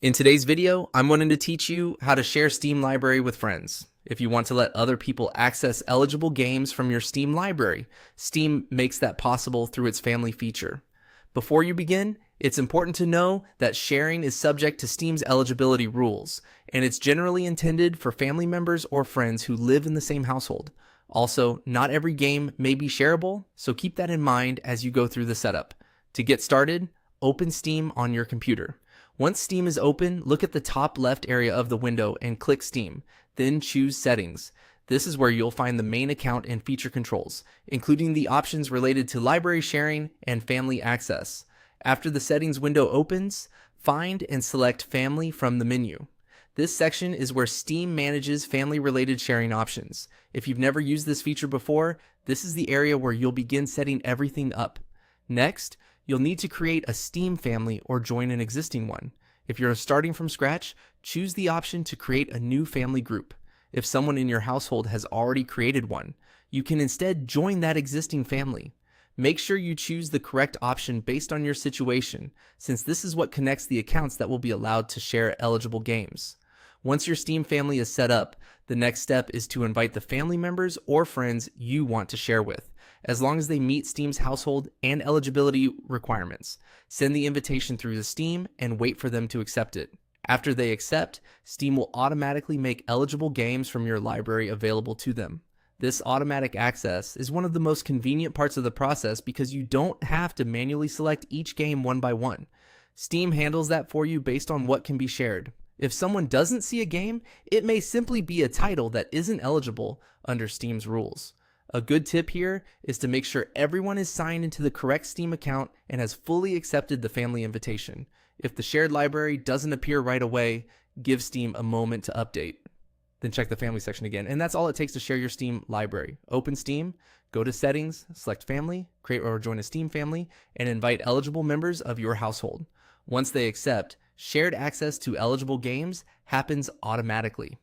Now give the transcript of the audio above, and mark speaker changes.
Speaker 1: In today's video, I'm wanting to teach you how to share Steam library with friends. If you want to let other people access eligible games from your Steam library, Steam makes that possible through its family feature. Before you begin, it's important to know that sharing is subject to Steam's eligibility rules, and it's generally intended for family members or friends who live in the same household. Also, not every game may be shareable, so keep that in mind as you go through the setup. To get started, open Steam on your computer. Once Steam is open, look at the top left area of the window and click Steam, then choose Settings. This is where you'll find the main account and feature controls, including the options related to library sharing and family access. After the settings window opens, find and select Family from the menu. This section is where Steam manages family-related sharing options. If you've never used this feature before, this is the area where you'll begin setting everything up. Next, you'll need to create a Steam family or join an existing one. If you're starting from scratch, choose the option to create a new family group. If someone in your household has already created one, you can instead join that existing family. Make sure you choose the correct option based on your situation, since this is what connects the accounts that will be allowed to share eligible games. Once your Steam family is set up, the next step is to invite the family members or friends you want to share with, as long as they meet Steam's household and eligibility requirements. Send the invitation through the Steam and wait for them to accept it. After they accept, Steam will automatically make eligible games from your library available to them. This automatic access is one of the most convenient parts of the process because you don't have to manually select each game one by one. Steam handles that for you based on what can be shared. If someone doesn't see a game, it may simply be a title that isn't eligible under Steam's rules. A good tip here is to make sure everyone is signed into the correct Steam account and has fully accepted the family invitation. If the shared library doesn't appear right away, give Steam a moment to update. Then check the family section again. And that's all it takes to share your Steam library. Open Steam, go to Settings, select Family, create or join a Steam family, and invite eligible members of your household. Once they accept, shared access to eligible games happens automatically.